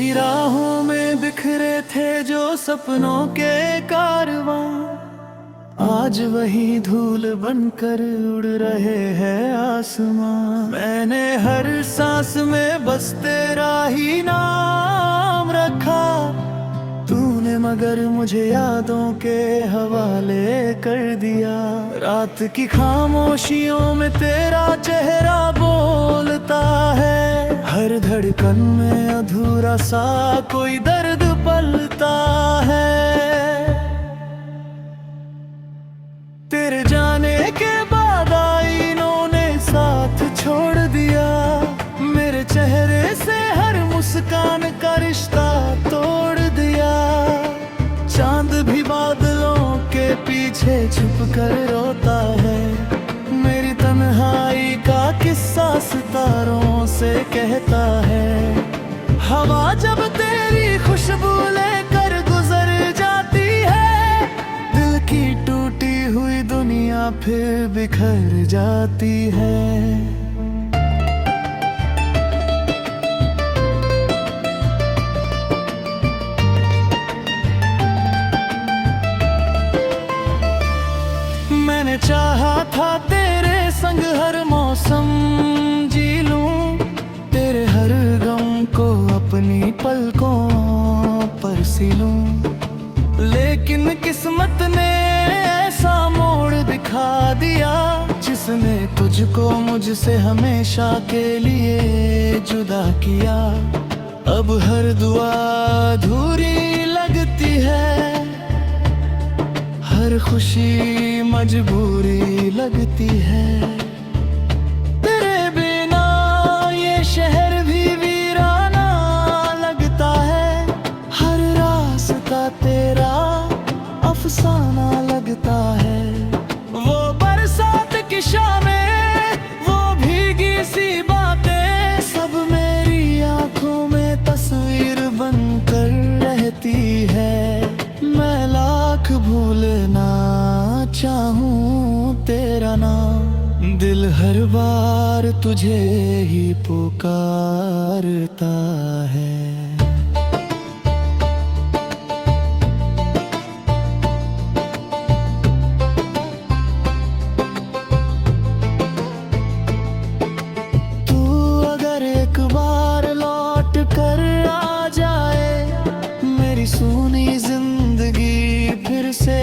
तेरी राहों में बिखरे थे जो सपनों के कारवां, आज वही धूल बनकर उड़ रहे हैं आसमां। मैंने हर सांस में बस तेरा ही नाम रखा, तूने मगर मुझे यादों के हवाले कर दिया। रात की खामोशियों में तेरा चेहरा बोलता है, हर धड़कन में अधूरा सा कोई दर्द पलता है। तेरे जाने के बाद आईनों ने साथ छोड़ दिया, मेरे चेहरे से हर मुस्कान का रिश्ता तोड़ दिया। चांद भी बादलों के पीछे छुप कर रोता है, मेरी तन्हाई का किस्सा सितारों से कहता है। हवा जब तेरी खुशबू लेकर गुजर जाती है, दिल की टूटी हुई दुनिया फिर बिखर जाती है। मैंने चाहा था तेरे संग हर मौसम जी लूं, तेरे हर गम को अपनी पलकों पर सिलूं। लेकिन किस्मत ने ऐसा मोड़ दिखा दिया, जिसने तुझको मुझसे हमेशा के लिए जुदा किया। अब हर दुआ अधूरी लगती है, हर खुशी मजबूरी लगती है। तेरे बिना ये शहर भी वीराना लगता है, हर रास्ता तेरा अफसाना लगता है। वो बरसात की शामें, वो भीगी सी बातें, सब मेरी आंखों में तस्वीर बनकर रहती है। मैं लाख भूलना चाहूं तेरा नाम, दिल हर बार तुझे ही पुकारता है। तू अगर एक बार लौट कर आ जाए, मेरी सूनी जिंदगी फिर से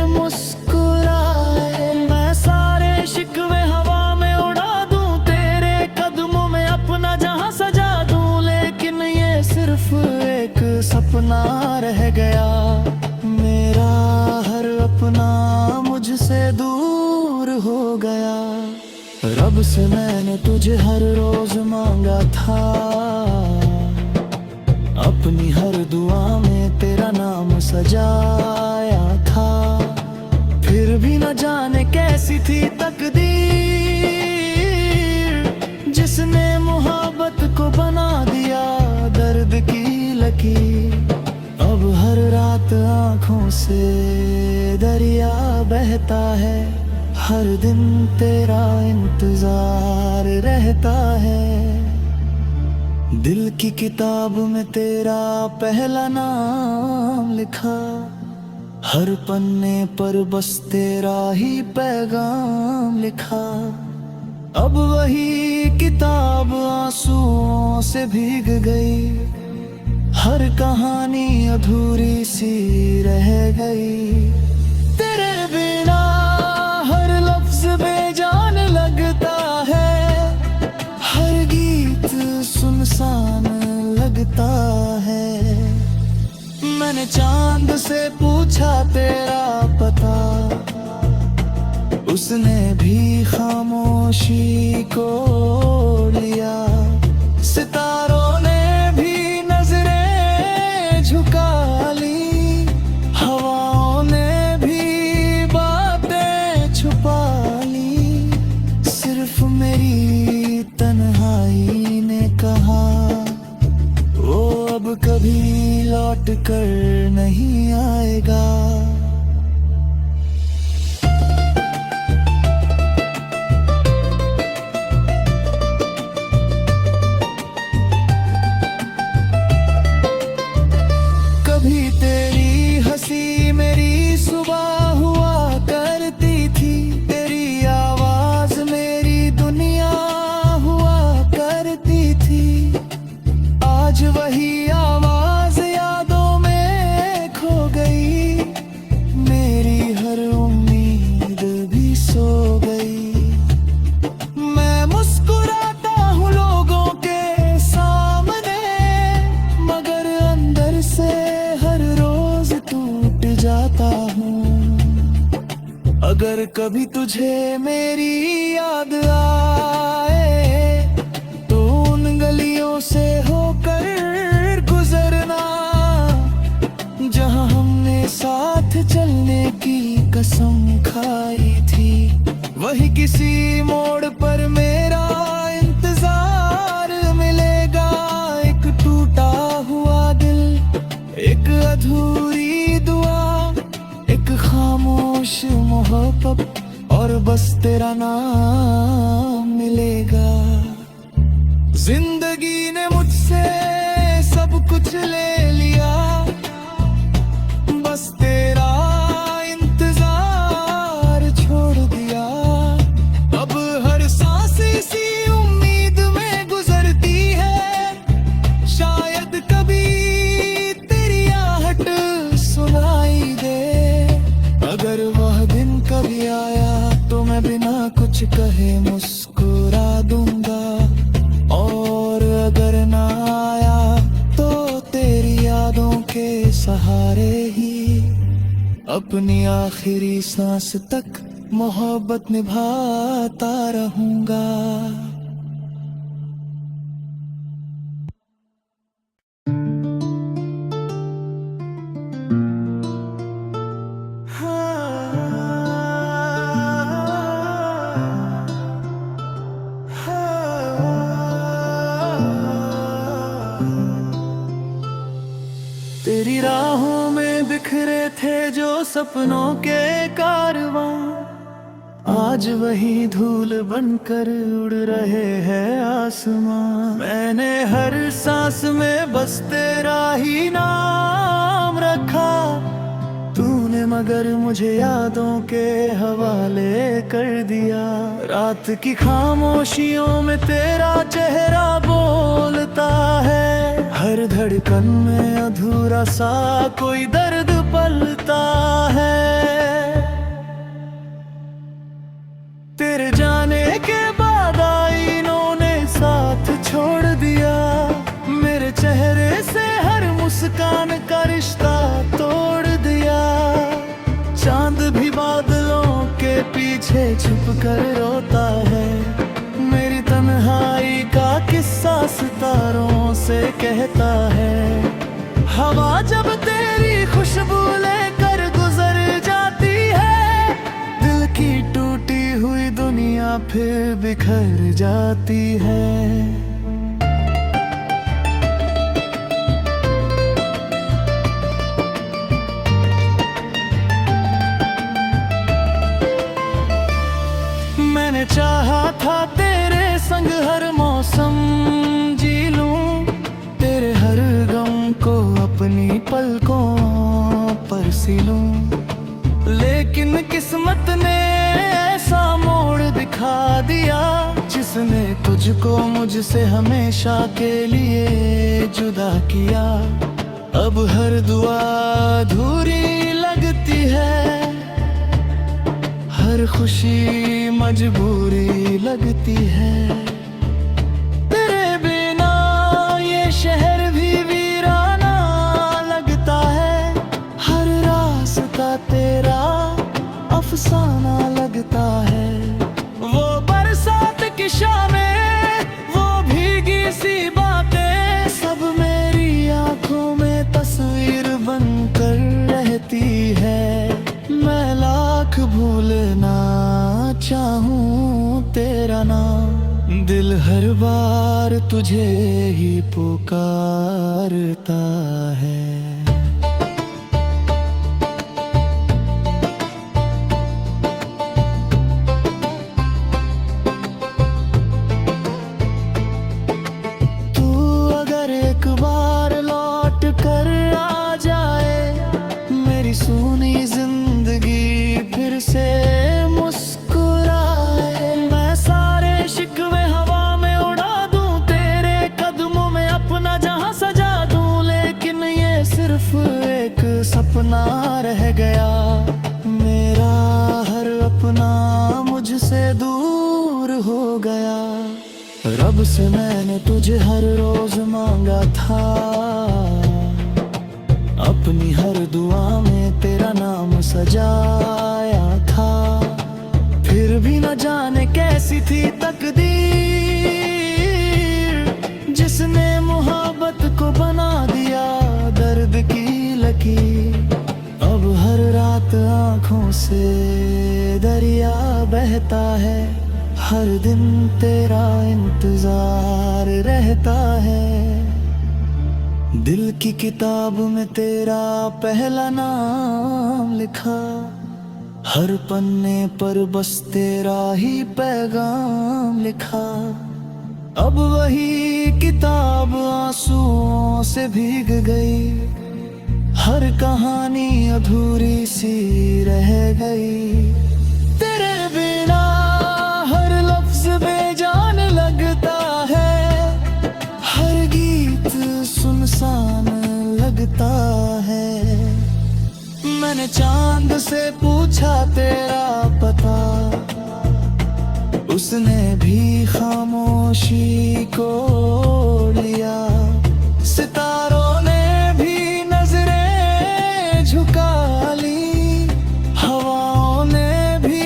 मुस्कुराए। मैं सारे शिकवे हवा में उड़ा दूं, तेरे कदमों में अपना जहां सजा दूं। लेकिन ये सिर्फ एक सपना रह गया, मेरा हर अपना मुझसे दूर हो गया। रब से मैंने तुझे हर रोज मांगा था, अपनी हर दुआ में तेरा नाम सजाया था। फिर भी न जाने कैसी थी तकदीर, जिसने मोहब्बत को बना दिया दर्द की लकीर। अब हर रात आंखों से दरिया बहता है, हर दिन तेरा इंतजार रहता है। दिल की किताब में तेरा पहला नाम लिखा, हर पन्ने पर बस तेरा ही पैगाम लिखा। अब वही किताब आंसुओं से भीग गई, हर कहानी अधूरी सी रह गई। तेरे बिना हर लफ्ज बेजान लगता है, हर गीत सुनसान लगता है। मैंने चांद से पूछा तेरा पता, उसने भी खामोशी को लिया। सितारों ने भी नजरें झुका ली, हवाओं ने भी बातें छुपा ली। सिर्फ मेरी तन्हाई ने कहा, वो अब कभी लौट कर नहीं आएगा। वही आवाज यादों में खो गई, मेरी हर उम्मीद भी सो गई। मैं मुस्कुराता हूँ लोगों के सामने, मगर अंदर से हर रोज टूट जाता हूँ। अगर कभी तुझे मेरी याद आए तो उन गलियों से होकर गुजरना, जहां हमने साथ चलने की कसम खाई थी। वही किसी मोड़ पर मेरा इंतजार मिलेगा, एक टूटा हुआ दिल, एक अधूरी दुआ, एक खामोश मोहब्बत, और बस तेरा नाम मिलेगा। जिंदगी ने मुझसे सब कुछ ले लिया, बस तेरा इंतजार छोड़ दिया। अब हर सांस इसी उम्मीद में गुजरती है, शायद कभी तेरी आहट सुनाई दे। अगर वह दिन कभी आया तो मैं बिना कुछ कहे मुस्कुरा दूंगा, और अगर ना आया तो तेरी यादों के सहारे ही अपनी आखिरी सांस तक मोहब्बत निभाता रहूंगा। तेरी राहों में बिखरे थे जो सपनों के कारवां, आज वही धूल बनकर उड़ रहे हैं आसमां। मैंने हर सांस में बस तेरा ही नाम रखा, तूने मगर मुझे यादों के हवाले कर दिया। रात की खामोशियों में तेरा चेहरा बोलता है, हर धड़कन में अधूरा सा कोई दर्द पलता है। तेरे जाने के बाद आईनों ने साथ छोड़ दिया, मेरे चेहरे से हर मुस्कान का रिश्ता तोड़ दिया। चांद भी बादलों के पीछे छुप कर रोता है, मेरी तन्हाई का किस्सा सितारों से कहता है। हवा जब तेरी खुशबू लेकर गुजर जाती है, दिल की टूटी हुई दुनिया फिर बिखर जाती है। मैंने चाहा था तेरे संग हर मौसम जी लूं, तेरे हर गम को अपनी पलकों पर सिलूं। लेकिन किस्मत ने ऐसा मोड़ दिखा दिया, जिसने तुझको मुझसे हमेशा के लिए जुदा किया। अब हर दुआ अधूरी लगती है, हर खुशी मजबूरी लगती है। तेरे बिना ये शहर भी वीराना लगता है, हर रास्ता तेरा अफसाना लगता है। वो बरसात की शामें, वो भीगी सी बातें, सब मेरी आंखों में तस्वीर बनकर रहती है। मैं लाख भूलना चाहूं तेरा नाम, दिल हर बार तुझे ही पुकारता है। तू अगर एक बार लौट कर आ जाए, मेरी सूनी जिंदगी फिर से मुस्कुराए। मैं सारे शिकवे हवा में उड़ा दूं, तेरे कदमों में अपना जहां सजा से मैंने तुझे हर रोज मांगा था, अपनी हर दुआ में तेरा नाम सजाया था। फिर भी न जाने कैसी थी तकदीर, जिसने मोहब्बत को बना दिया दर्द की लकीर। अब हर रात आँखों से दरिया बहता है, हर दिन तेरा इंतजार रहता है। दिल की किताब में तेरा पहला नाम लिखा, हर पन्ने पर बस तेरा ही पैगाम लिखा। अब वही किताब आंसुओं से भीग गई, हर कहानी अधूरी सी रह गई। तेरे बिना हर लफ्ज बेजान लगता है, हर गीत सुनसान लगता है। मैंने चांद से पूछा तेरा पता, उसने भी खामोशी को लिया। सितारों ने भी नजरें झुका ली, हवाओं ने भी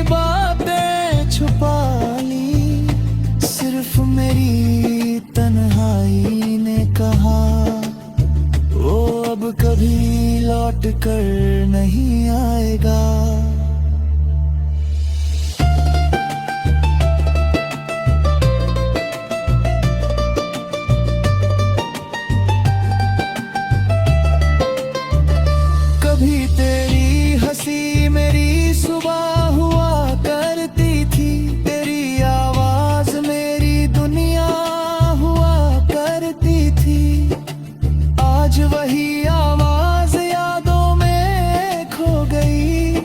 बातें छुपा ली। सिर्फ मेरी तन्हाई ने कहा, वो अब कभी लौट कर नहीं आएगा। कभी तेरी हंसी मेरी सुबह हुआ करती थी, तेरी आवाज मेरी दुनिया हुआ करती थी। आज वही आवाज यादों में खो गई,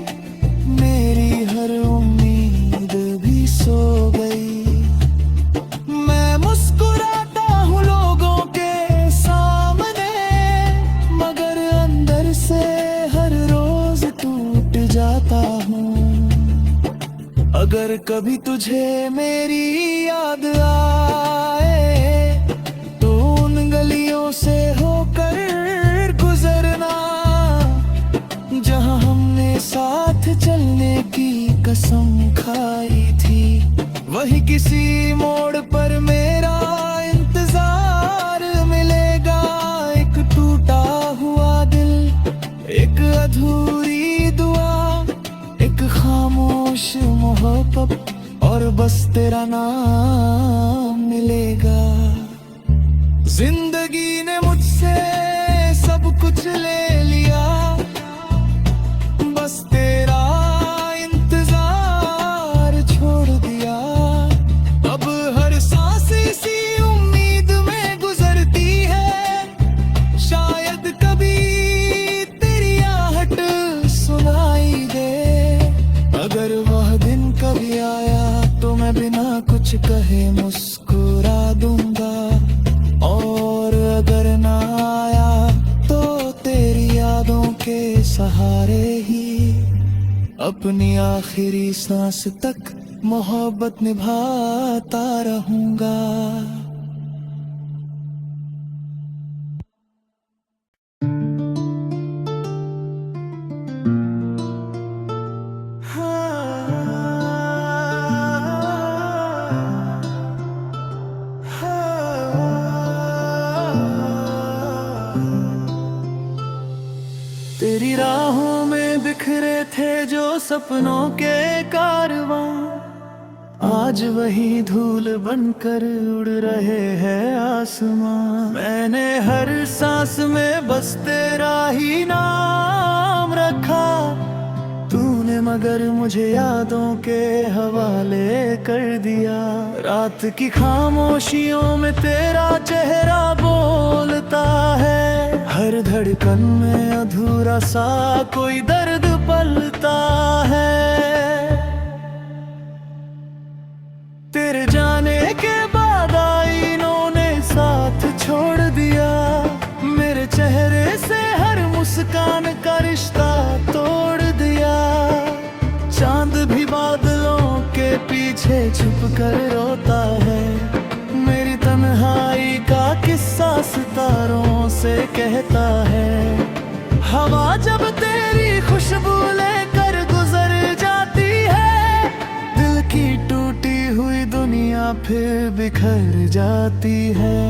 मेरी हर उम्मीद भी सो गई। मैं मुस्कुराता हूँ लोगों के सामने, मगर अंदर से हर रोज टूट जाता हूँ। अगर कभी तुझे मेरी याद आए, तो उन गलियों से होकर गुजरना, जहाँ हमने साथ चलने की कसम खाई थी। वही किसी मोड़ पर मेरा इंतजार मिलेगा। एक टूटा हुआ दिल, एक अधूरी दुआ, एक खामोश मोहब्बत, और बस तेरा नाम मिलेगा। जिंदगी ने मुझसे सब कुछ ले लिया, बस तेरा इंतजार छोड़ दिया। अब हर सांस इसी उम्मीद में गुजरती है, शायद कभी तेरी आहट सुनाई दे। अगर वह दिन कभी आया तो मैं बिना कुछ कहे मुस्कुरा दूंगा, और अगर ना आया तो तेरी यादों के सहारे ही अपनी आखिरी सांस तक मोहब्बत निभाता रहूंगा। तेरी राहों में बिखरे थे जो सपनों के कारवां, आज वही धूल बनकर उड़ रहे हैं आसमां। मैंने हर सांस में बस तेरा ही नाम रखा, तूने मगर मुझे यादों के हवाले कर दिया। रात की खामोशियों में तेरा चेहरा बोलता है, हर धड़कन में अधूरा सा कोई दर्द पलता है। तेरे जाने के बाद आईनों ने साथ छोड़ दिया, मेरे चेहरे से हर मुस्कान का रिश्ता तोड़ दिया। चांद भी बादलों के पीछे छुप कर रोता है, खुशबू लेकर गुजर जाती है। दिल की टूटी हुई दुनिया फिर बिखर जाती है।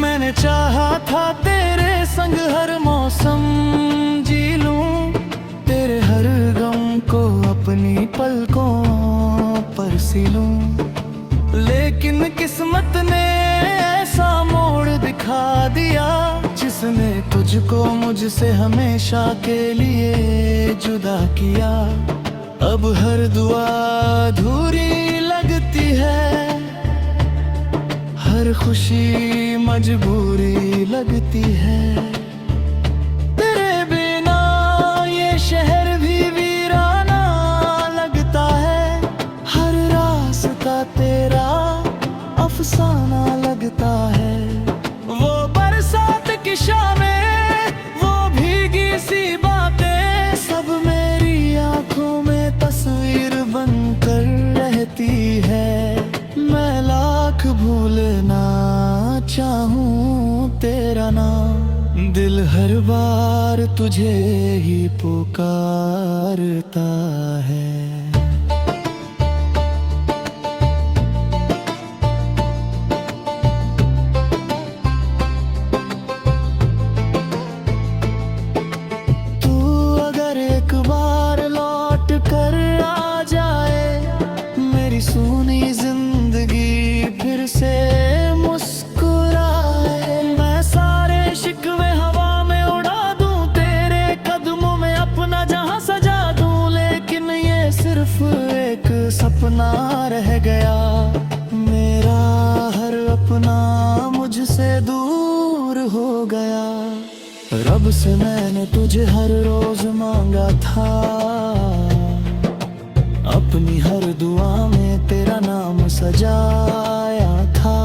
मैंने चाहा था तेरे संग हर मौसम जी लूं, तेरे हर गम को अपनी पलकों पर सी लूं। लेकिन किस्मत ने ऐसा मोड़ दिखा दिया, जिसने तुझको मुझसे हमेशा के लिए जुदा किया। अब हर दुआ अधूरी लगती है, हर खुशी मजबूरी लगती है। तेरे बिना ये शहर भी वीराना लगता है, हर रास्ता तेरा अफसाना लगता है। वो बरसात की शामें, वो भीगी सी बातें, सब मेरी आंखों में तस्वीर बनकर रहती है। मैं लाख भूलना चाहूं तेरा नाम, दिल हर बार तुझे ही पुकारता है। तू अगर एक बार लौट कर आ जाए, मेरी सुनी जिंदगी फिर से मुस्कुराए। मैं सारे शिकवे हवा में उड़ा दूं, तेरे कदमों में अपना जहां सजा दूं। लेकिन ये सिर्फ एक सपना रह गया, मेरा हर अपना मुझसे दूर हो गया। रब से मैंने तुझे हर रोज मांगा था, अपनी हर दुआ में तेरा नाम सजाया था।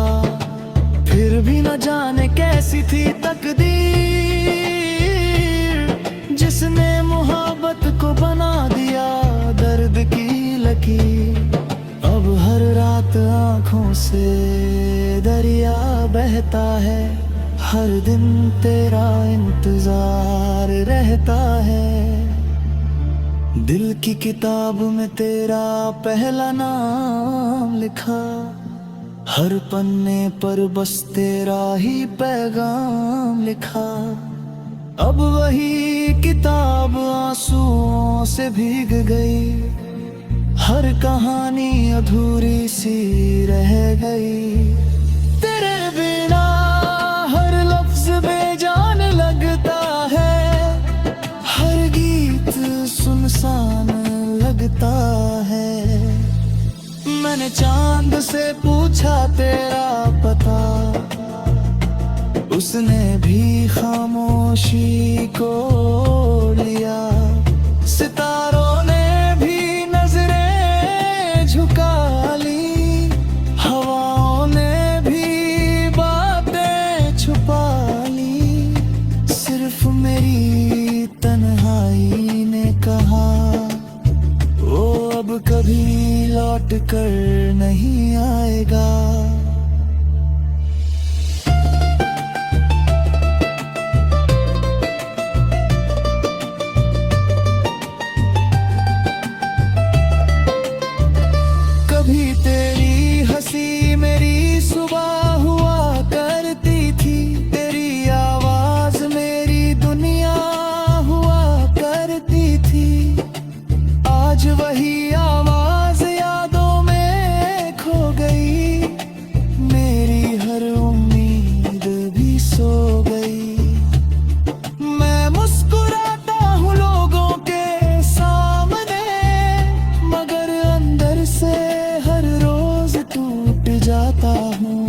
फिर भी न जाने कैसी थी तकदीर, जिसने मोहब्बत को बना दिया दर्द की लकीर। अब हर रात आंखों से दरिया बहता है, हर दिन तेरा इंतजार रहता है। दिल की किताब में तेरा पहला नाम लिखा, हर पन्ने पर बस तेरा ही पैगाम लिखा। अब वही किताब आंसुओं से भीग गई, हर कहानी अधूरी सी रह गई। तेरे बिना हर लफ्ज बेजान लगता है, हर गीत सुनसान लगता है। मैंने चांद से पूछा तेरा पता, उसने भी खामोशी को लिया। सितारों ने भी नजरें झुका ली, हवाओं ने भी बातें छुपा ली। सिर्फ मेरी तन्हाई ने कहा, वो अब कभी लौट कर नहीं आएगा। कभी तेरी हंसी मेरी सुबह हुआ करती थी, तेरी आवाज मेरी दुनिया हुआ करती थी। आज वही आवाज यादों में खो गई, मेरी हर उम्मीद भी सो गई। मैं मुस्कुराता हूँ लोगों के सामने, मगर अंदर से हर रोज टूट जाता हूँ।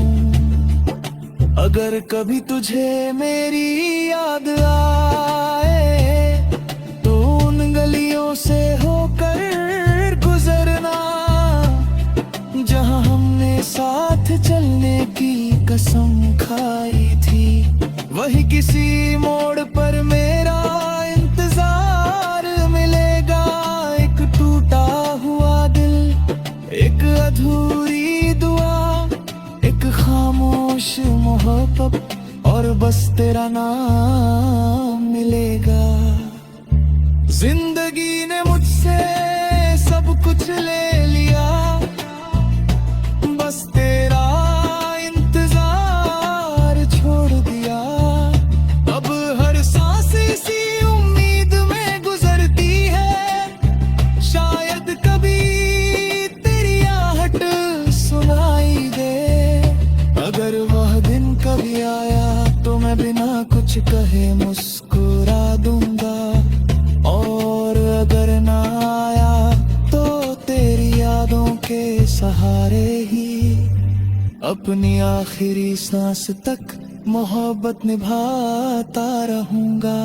अगर कभी तुझे मेरी याद आए, तो उन गलियों से होकर गुजरना, जहाँ हमने साथ चलने की कसम खाई थी। वही किसी मोड़ पर मेरा इंतजार मिलेगा, एक टूटा हुआ दिल जिंदगी ने मुझसे सब कुछ ले लिया, बस तेरा इंतजार छोड़ दिया। अब हर सांस इसी उम्मीद में गुजरती है, शायद कभी तेरी आहट सुनाई दे। अगर वह दिन कभी आया तो मैं बिना कुछ कहे मुस्कुरा दूंगा, और अगर ना आया तो तेरी यादों के सहारे ही अपनी आखिरी सांस तक मोहब्बत निभाता रहूंगा।